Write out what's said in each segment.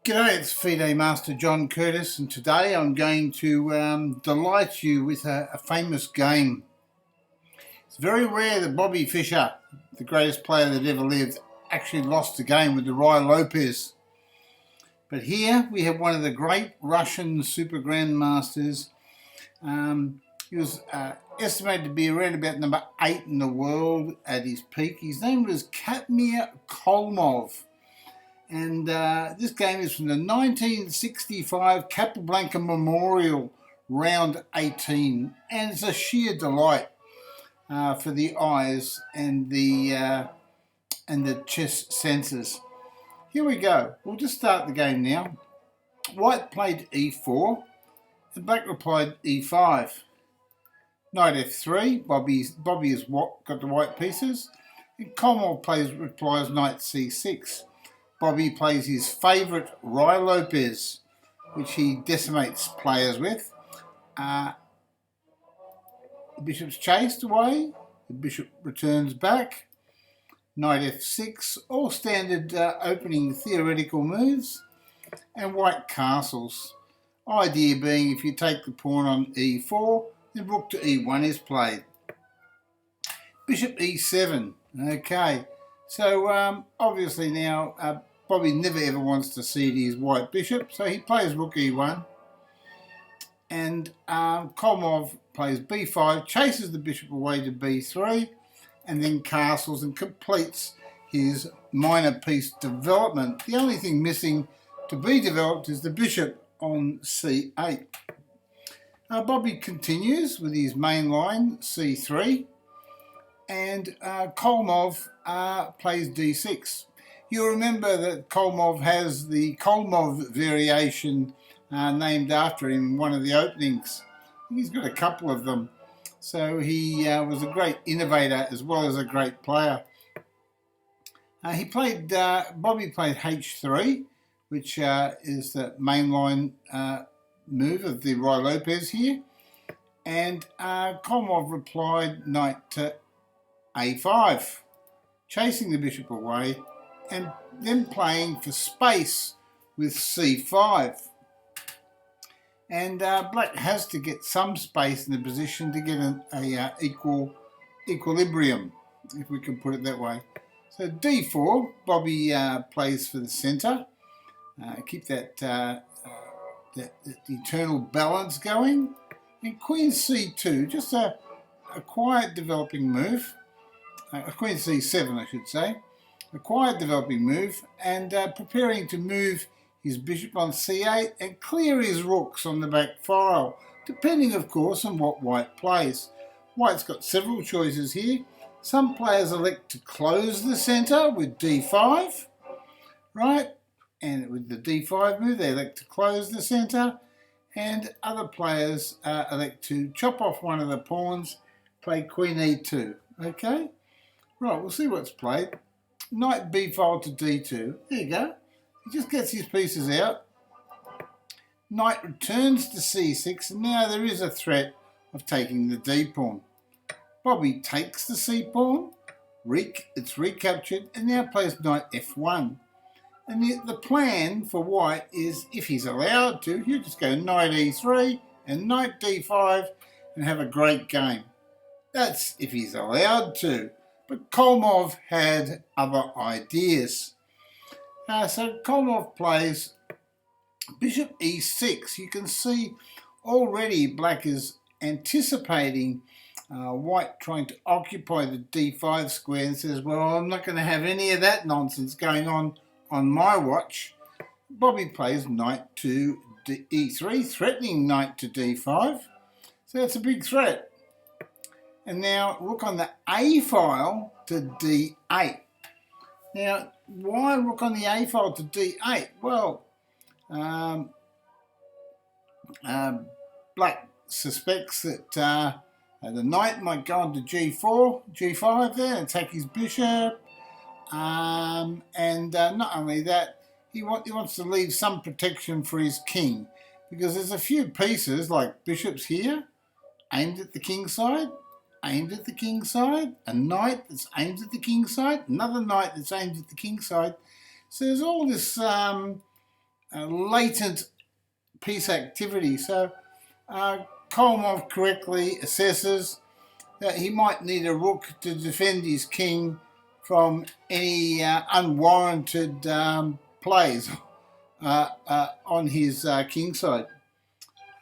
G'day, it's FIDE Master John Curtis, and today I'm going to delight you with a famous game. It's very rare that Bobby Fischer, the greatest player that ever lived, actually lost a game with the Ruy Lopez. But here we have one of the great Russian super grandmasters. He was estimated to be around about number 8 in the world at his peak. His name was GM Kholmov. And this game is from the 1965 Capablanca Memorial Round 18, and it's a sheer delight for the eyes and the chess senses. Here we go. We'll just start the game now. White played e4, and black replied e5. Knight f3. Bobby has got the white pieces, and Kholmov replies knight c6. Bobby plays his favourite Ruy Lopez, which he decimates players with. The bishop's chased away. The bishop returns back. Knight f6, all standard opening theoretical moves. And white castles. Idea being if you take the pawn on e4, then rook to e1 is played. Bishop e7. Okay, so obviously now Bobby never ever wants to cede his white bishop, so he plays rook e1, and Kholmov plays b5, chases the bishop away to b3, and then castles and completes his minor piece development. The only thing missing to be developed is the bishop on c8. Bobby continues with his main line c3, and Kholmov plays d6. You'll remember that Kholmov has the Kholmov variation named after him in one of the openings. He's got a couple of them. So he was a great innovator as well as a great player. Bobby played h3, which is the mainline move of the Ruy Lopez here. And Kholmov replied knight to a5, chasing the bishop away, and then playing for space with c5. And black has to get some space in the position to get an equilibrium, if we can put it that way. So d4, Bobby plays for the centre. Keep that eternal balance going. And queen c2, just a quiet developing move. Queen c7, I should say. A quiet developing move, and preparing to move his bishop on c8 and clear his rooks on the back file, depending of course on what white plays. White's got several choices here. Some players elect to close the centre with d5, right? And with the d5 move they elect to close the centre, and other players elect to chop off one of the pawns, play queen e2, okay? Right, we'll see what's played. Knight b file to d2. There you go. He just gets his pieces out. Knight returns to c6, and now there is a threat of taking the d pawn. Bobby takes the c pawn. It's recaptured, and now plays knight f1. And the plan for white is, if he's allowed to, he'll just go knight e3 and knight d5 and have a great game. That's if he's allowed to. But Kholmov had other ideas. So Kholmov plays bishop e6. You can see already black is anticipating white trying to occupy the d5 square and says, well, I'm not going to have any of that nonsense going on my watch. Bobby plays knight to e3, threatening knight to d5. So that's a big threat. And now rook on the A file to D8. Now, why rook on the A file to D8? Well, black suspects that the knight might go on to G5 there and attack his bishop. And not only that, he wants to leave some protection for his king, because there's a few pieces like bishops here aimed at the king's side, aimed at the king's side, a knight that's aimed at the king's side, another knight that's aimed at the king's side. So there's all this latent piece activity. So Kholmov correctly assesses that he might need a rook to defend his king from any unwarranted plays on his king side.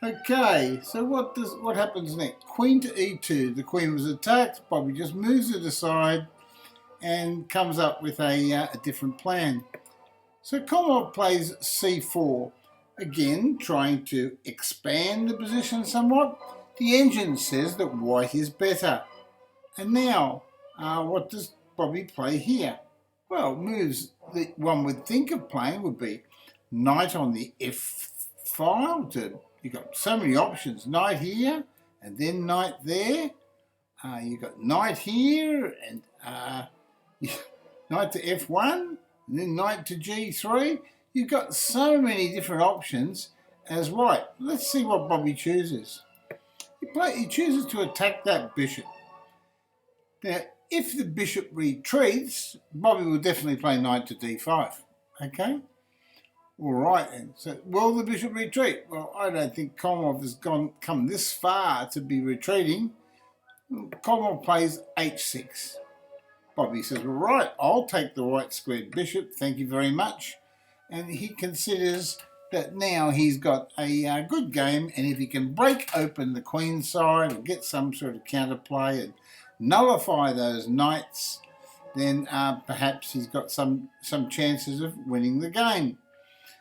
Okay, so what happens next? Queen to e2. The queen was attacked. Bobby just moves it aside and comes up with a different plan. So Kholmov plays c4, again trying to expand the position somewhat. The engine says that white is better. And now, what does Bobby play here? Well, moves that one would think of playing would be knight on the f file. You've got so many options. Knight here, and then knight there. You've got knight here, and knight to f1, and then knight to g3. You've got so many different options as white. Let's see what Bobby chooses. He chooses to attack that bishop. Now, if the bishop retreats, Bobby will definitely play knight to d5. Okay? All right, then. So, will the bishop retreat? Well, I don't think Kholmov has come this far to be retreating. Kholmov plays h6. Bobby says, well, right, I'll take the white squared bishop, thank you very much. And he considers that now he's got a good game, and if he can break open the queen side and get some sort of counterplay and nullify those knights, then perhaps he's got some chances of winning the game.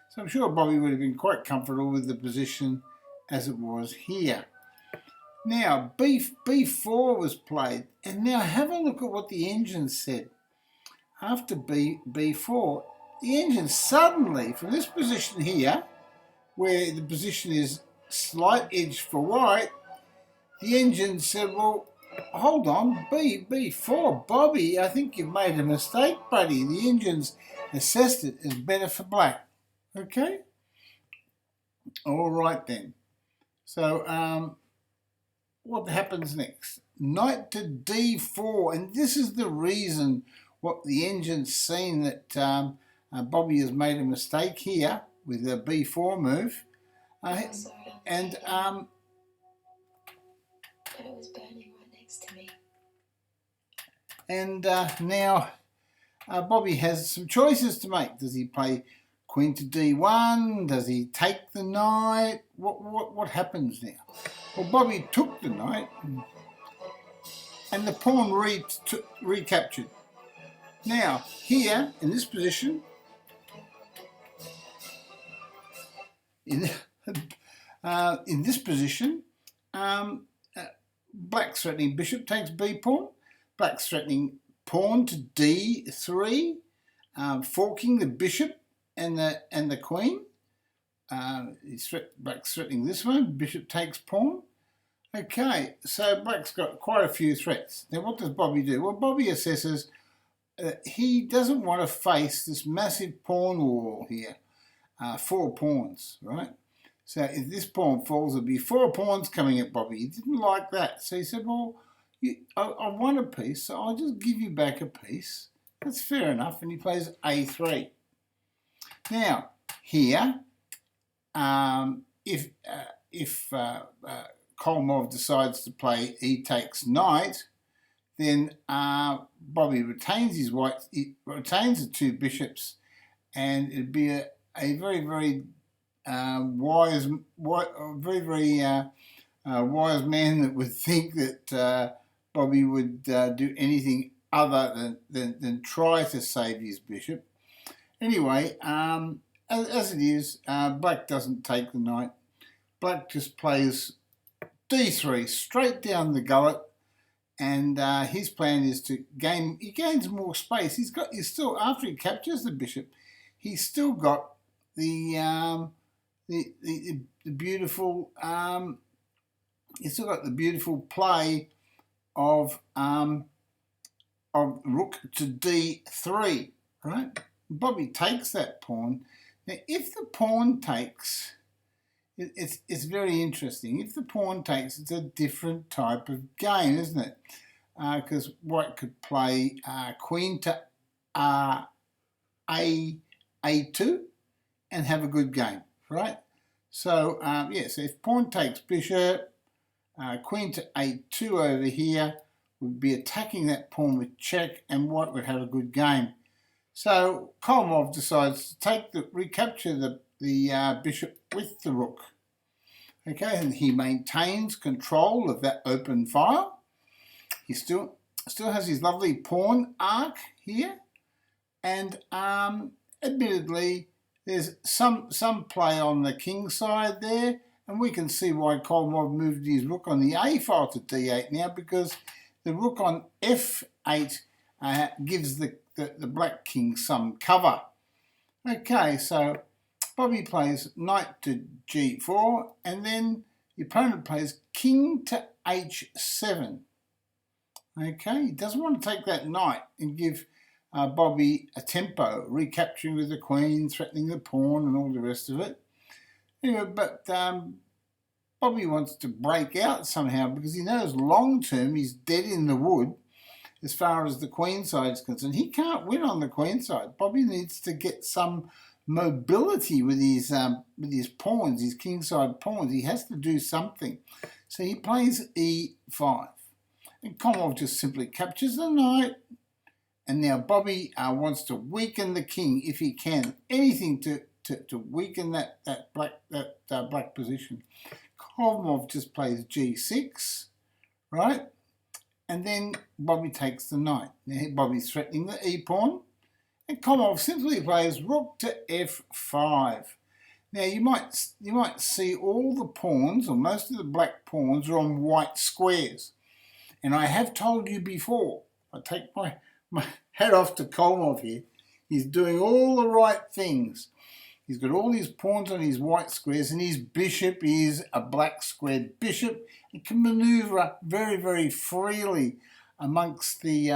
So I'm sure Bobby would have been quite comfortable with the position as it was here. Now, b4 was played, and now have a look at what the engine said. After b4, the engine suddenly, from this position here, where the position is slight edge for white, the engine said, well, hold on, b4, Bobby, I think you've made a mistake, buddy. The engine's assessed it as better for black. Okay? All right then. So, what happens next? Knight to d4, and this is the reason what the engine's seen that Bobby has made a mistake here with the b4 move. But it was burning right next to me. And now Bobby has some choices to make. Does he play queen to d1? Does he take the knight? What happens now? Well, Bobby took the knight, and the pawn recaptured. Now, here, in this position, black's threatening bishop takes b pawn. Black's threatening pawn to d3, forking the bishop and the queen. Black's threatening this one. Bishop takes pawn. Okay, so black's got quite a few threats. Now, what does Bobby do? Well, Bobby assesses he doesn't want to face this massive pawn wall here. 4 pawns, right? So if this pawn falls, there'll be 4 pawns coming at Bobby. He didn't like that. So he said, well, I want a piece, so I'll just give you back a piece. That's fair enough. And he plays a3. Now, here, if Kholmov decides to play e takes knight, then Bobby retains his white. He retains the 2 bishops, and it'd be a very, very wise man that would think that Bobby would do anything other than try to save his bishop. Anyway, as it is, black doesn't take the knight. Black just plays d3 straight down the gullet, and his plan is to gain. He gains more space. He's still, after he captures the bishop, he's still got the beautiful. He's still got the beautiful play of rook to d3, right? Bobby takes that pawn. Now, if the pawn takes, it's very interesting. If the pawn takes, it's a different type of game, isn't it? Because white could play queen to a2, and have a good game, right? So, so if pawn takes bishop, queen to a2 over here, would be attacking that pawn with check, and white would have a good game. So Kholmov decides to recapture the bishop with the rook. Okay, and he maintains control of that open file. He still has his lovely pawn arc here, and admittedly, there's some play on the king side there, and we can see why Kholmov moved his rook on the a file to d8 now, because the rook on f8 gives the black king some cover. Okay, so Bobby plays knight to g4, and then the opponent plays king to h7. Okay, he doesn't want to take that knight and give Bobby a tempo, recapturing with the queen, threatening the pawn, and all the rest of it. Anyway, but Bobby wants to break out somehow, because he knows long term he's dead in the wood as far as the queen side is concerned. He can't win on the queen side. Bobby needs to get some mobility with his pawns, his kingside pawns. He has to do something. So he plays e5. And Kholmov just simply captures the knight. And now Bobby wants to weaken the king if he can. Anything to weaken that black position. Kholmov just plays g6, right? And then Bobby takes the knight. Now Bobby's threatening the e-pawn. And Kholmov simply plays rook to f5. Now you might see all the pawns, or most of the black pawns, are on white squares. And I have told you before, I take my hat off to Kholmov here. He's doing all the right things. He's got all his pawns on his white squares, and his bishop is a black squared bishop. It can maneuver very, very freely amongst the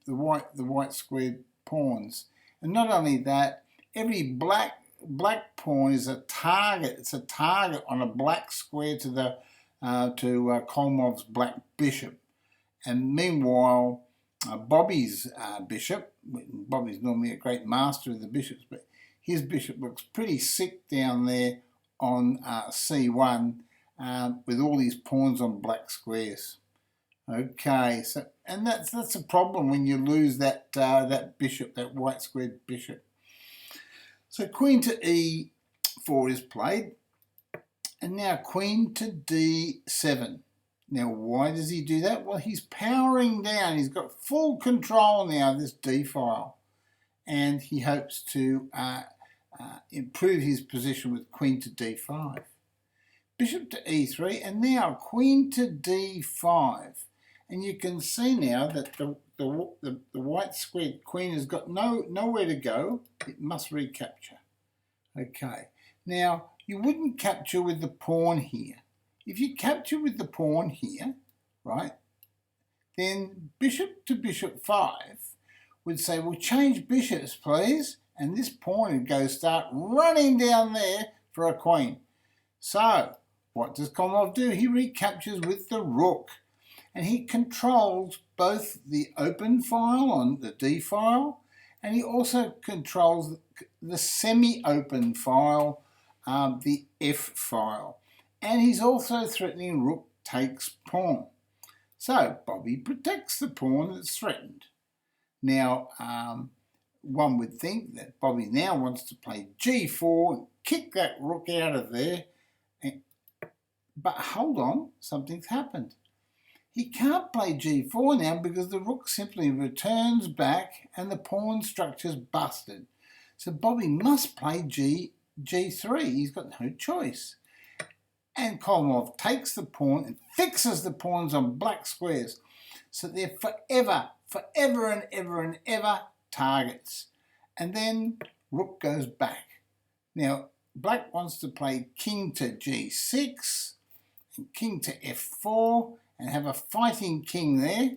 white squared pawns. And not only that, every black pawn is a target. It's a target on a black square to Kholmov's black bishop. And meanwhile, Bobby's bishop, Bobby's normally a great master of the bishops, but his bishop looks pretty sick down there on c1 with all these pawns on black squares. Okay, so and that's a problem when you lose that bishop, that white squared bishop. So queen to e4 is played, and now queen to d7. Now, why does he do that? Well, he's powering down. He's got full control now of this d file, and he hopes to improve his position with queen to d5. Bishop to e3, and now queen to d5. And you can see now that the white squared queen has got nowhere to go. It must recapture. Okay. Now, you wouldn't capture with the pawn here. If you capture with the pawn here, right, then bishop to bishop 5 would say, well, change bishops, please. And this pawn would start running down there for a queen. So, what does Kholmov do? He recaptures with the rook. And he controls both the open file on the D file, and he also controls the semi-open file, the F file. And he's also threatening rook takes pawn. So Bobby protects the pawn that's threatened. Now, one would think that Bobby now wants to play g4 and kick that rook out of there. But hold on, something's happened. He can't play g4 now because the rook simply returns back and the pawn structure's busted. So Bobby must play g3. He's got no choice. And Kholmov takes the pawn and fixes the pawns on black squares so they're forever and ever targets. And then rook goes back. Now, black wants to play king to g6 and king to f4 and have a fighting king there,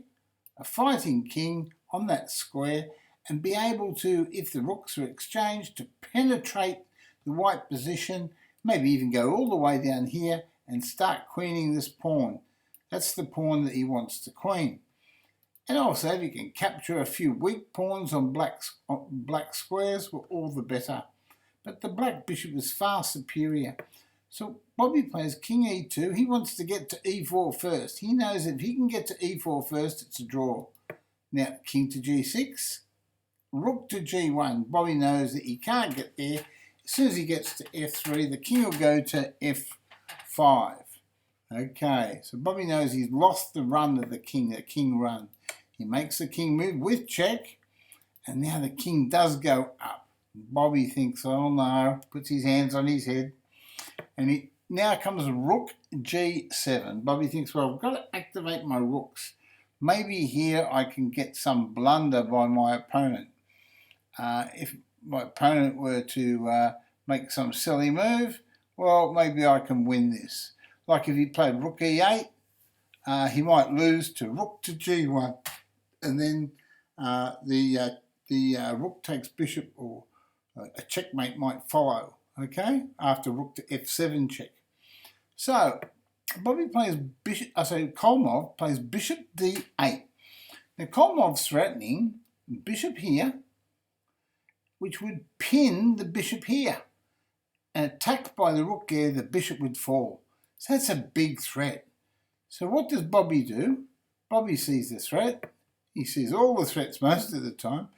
a fighting king on that square, and be able to, if the rooks are exchanged, to penetrate the white position, maybe even go all the way down here and start queening this pawn. That's the pawn that he wants to queen. And also, if you can capture a few weak pawns on black squares, well, all the better. but the black bishop is far superior. So Bobby plays king e2. He wants to get to e4 first. He knows that if he can get to e4 first, it's a draw. Now, king to g6, rook to g1. Bobby knows that he can't get there. As soon as he gets to f3, the king will go to f5. Okay, so Bobby knows he's lost the run of the king run. He makes the king move with check, and now the king does go up. Bobby thinks, oh no, puts his hands on his head, and now comes rook g7. Bobby thinks, well, I've got to activate my rooks. Maybe here I can get some blunder by my opponent. If my opponent were to make some silly move, well, maybe I can win this. Like if he played rook e8, he might lose to rook to g1, and then the rook takes bishop, or a checkmate might follow, okay, after rook to f7 check. So Bobby plays Kholmov plays bishop d8. Now Kholmov's threatening bishop here, which would pin the bishop here. And attacked by the rook there, the bishop would fall. So that's a big threat. So what does Bobby do? Bobby sees the threat. He sees all the threats most of the time.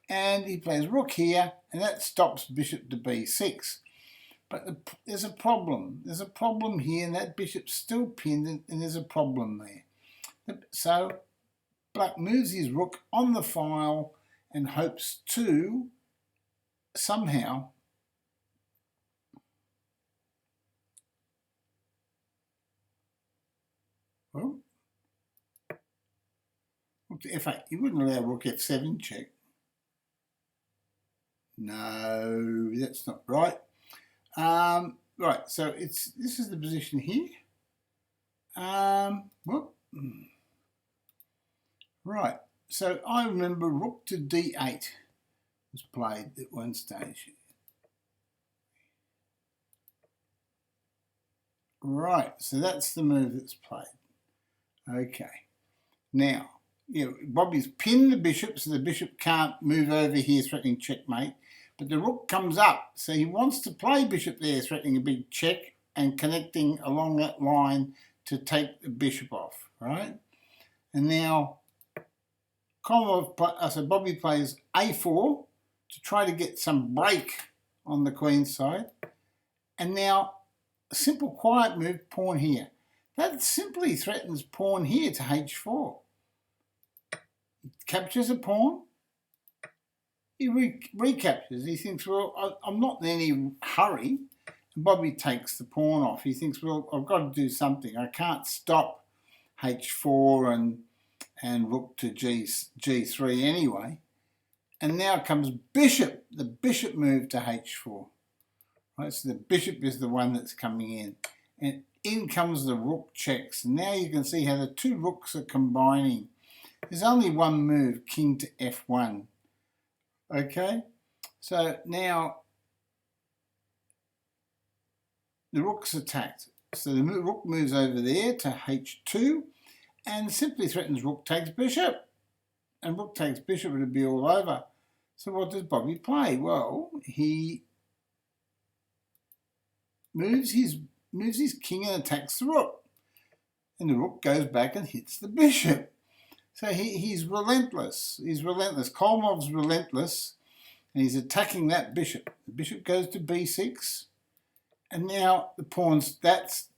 And he plays rook here, and that stops bishop to b6. But there's a problem. There's a problem here, and that bishop's still pinned, and there's a problem there. So Black moves his rook on the file and hopes to somehow rook to f8. You wouldn't allow rook f7 check. No, that's not right. Right, so this is the position here. Right, so I remember rook to d8 was played at one stage. Right, so that's the move that's played. Okay, now, Bobby's pinned the bishop, so the bishop can't move over here threatening checkmate, but the rook comes up, so he wants to play bishop there threatening a big check and connecting along that line to take the bishop off, right? And now Bobby plays a4 to try to get some break on the queen's side, and now a simple quiet move, pawn here. That simply threatens pawn here to h4. He captures a pawn. He recaptures. He thinks, well, I'm not in any hurry. And Bobby takes the pawn off. He thinks, well, I've got to do something. I can't stop h4 and rook to g3 anyway. And now comes bishop, the bishop move to h4. Right, so the bishop is the one that's coming in. And in comes the rook checks. And now you can see how the two rooks are combining. There's only one move, king to f1. Okay, so now the rook's attacked. So the rook moves over there to h2 and simply threatens rook takes bishop. And rook takes bishop, it'll be all over. So what does Bobby play? Well, he moves his king and attacks the rook. And the rook goes back and hits the bishop. So he's relentless. He's relentless. Kholmov's relentless, and he's attacking that bishop. The bishop goes to b6, and now the pawns. That's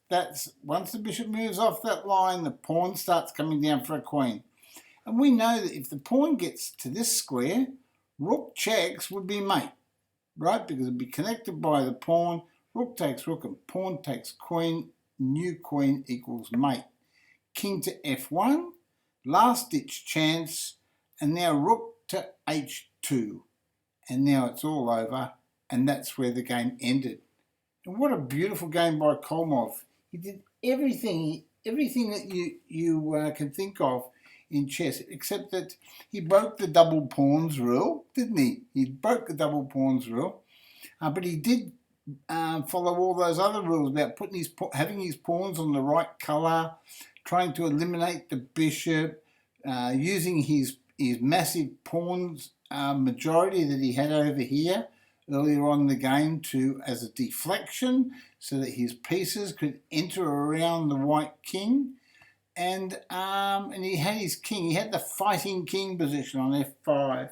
once the bishop moves off that line, the pawn starts coming down for a queen. And we know that if the pawn gets to this square, rook checks would be mate, right? Because it'd be connected by the pawn. Rook takes rook, and pawn takes queen. New queen equals mate. King to f1. Last ditch chance, and now rook to h2, and now it's all over, and that's where the game ended. And what a beautiful game by Kholmov. He did everything that you can think of in chess, except that he broke the double pawns rule, didn't he? He broke the double pawns rule, but he did follow all those other rules about having his pawns on the right colour, trying to eliminate the bishop, using his massive pawns majority that he had over here earlier on in the game as a deflection so that his pieces could enter around the white king. And he had his king. He had the fighting king position on f5.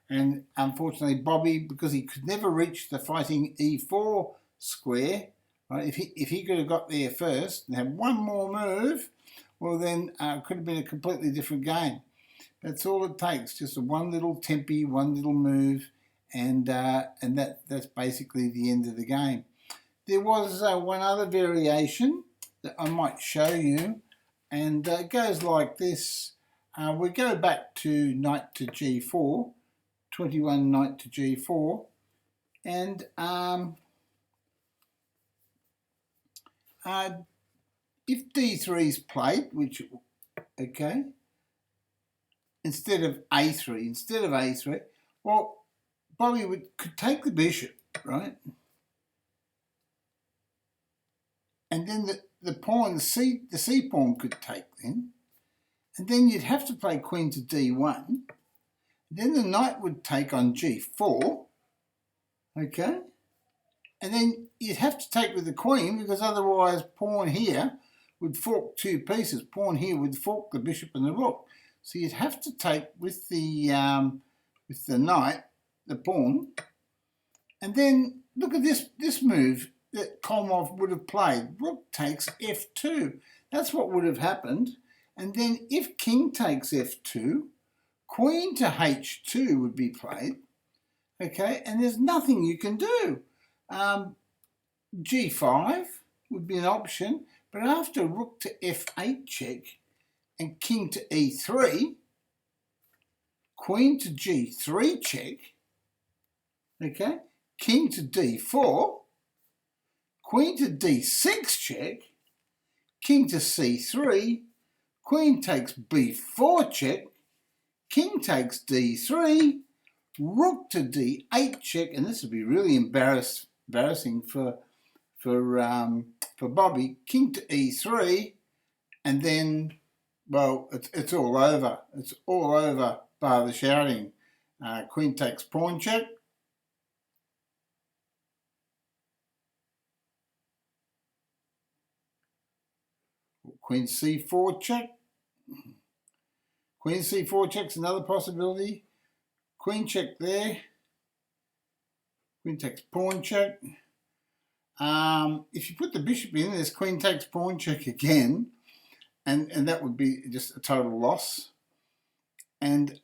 And unfortunately, Bobby, because he could never reach the fighting e4 square, right? If he could have got there first and had one more move, well then it could have been a completely different game. That's all it takes, just one little tempi, one little move, and that's basically the end of the game. There was one other variation that I might show you, and it goes like this. We go back to knight to g4, 21 knight to g4, and if d3 is played, which, okay, instead of a3, well, Bobby could take the bishop, right? And then the pawn, the c pawn could take then. And then you'd have to play queen to d1. Then the knight would take on g4, okay? And then you'd have to take with the queen, because otherwise pawn here would fork two pieces. Pawn here would fork the bishop and the rook. So you'd have to take with the knight, the pawn. And then look at this move that Kholmov would have played. Rook takes f2. That's what would have happened. And then if king takes f2, queen to h2 would be played. Okay, and there's nothing you can do. g5 would be an option, but after rook to f8 check and king to e3, queen to g3 check, okay, king to d4, queen to d6 check, king to c3, queen takes b4 check, king takes d3, rook to d8 check, and this would be really embarrassing for Bobby. King to e3, and then, well, it's all over. It's all over, bar the shouting. Queen takes pawn check. Queen c4 check. Queen c4 check's another possibility. Queen check there. Queen takes pawn check. If you put the bishop in, there's queen takes pawn check again, and that would be just a total loss. And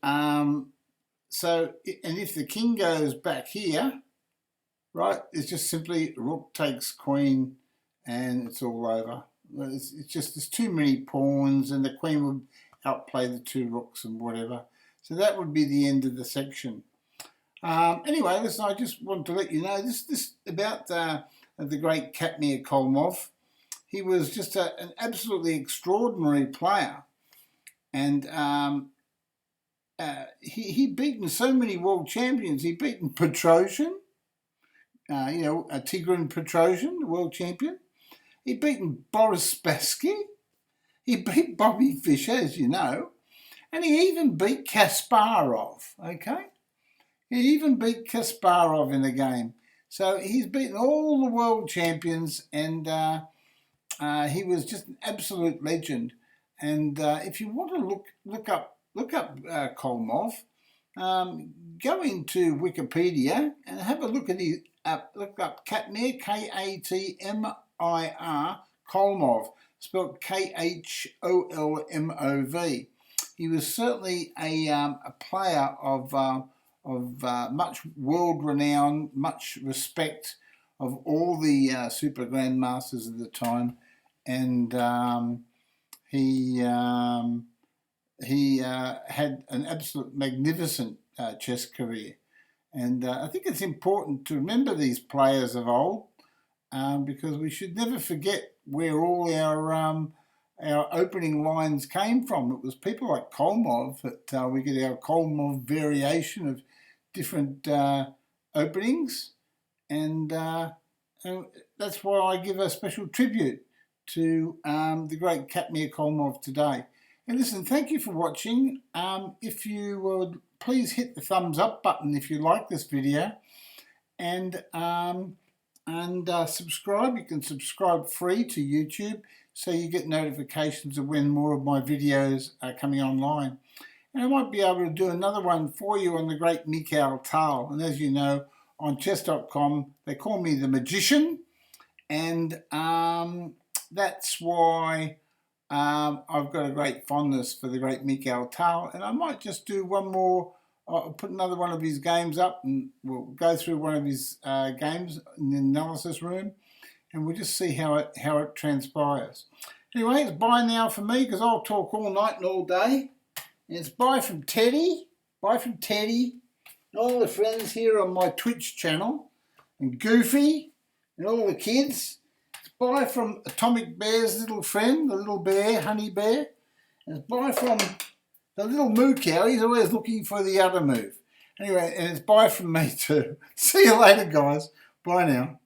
if the king goes back here, right, it's just simply rook takes queen, and it's all over. It's just there's too many pawns, and the queen would outplay the two rooks and whatever. So that would be the end of the section. Anyway, listen, I just want to let you know this about the great Ratmir Kholmov. He was just an absolutely extraordinary player, and he beaten so many world champions. He beaten Petrosian, Tigran Petrosian, the world champion. He beaten Boris Spassky. He beat Bobby Fischer, as you know, and he even beat Kasparov. Okay, he even beat Kasparov in the game. So he's beaten all the world champions, and he was just an absolute legend. And if you want to look up Kholmov, go into Wikipedia and have a look at his look up Ratmir, Katmir, Kholmov, spelled Kholmov. He was certainly a player of much world renown, much respect of all the super grandmasters of the time, and he had an absolute magnificent chess career. And I think it's important to remember these players of old, because we should never forget where all our opening lines came from. It was people like Kholmov that we get our Kholmov variation of different openings, and that's why I give a special tribute to the great Ratmir Kholmov today. And listen, thank you for watching. If you would please hit the thumbs up button if you like this video, and subscribe. You can subscribe free to YouTube, so you get notifications of when more of my videos are coming online. And I might be able to do another one for you on the great Mikhail Tal. And as you know, on chess.com, they call me the magician. And that's why I've got a great fondness for the great Mikhail Tal. And I might just do one more, I'll put another one of his games up, and we'll go through one of his games in the analysis room, and we'll just see how it transpires. Anyway, it's bye now for me, because I'll talk all night and all day. And it's bye from Teddy, and all the friends here on my Twitch channel, and Goofy, and all the kids. It's bye from Atomic Bear's little friend, the little bear, Honey Bear. And it's bye from the little moo cow. He's always looking for the other move. Anyway, and it's bye from me too. See you later, guys. Bye now.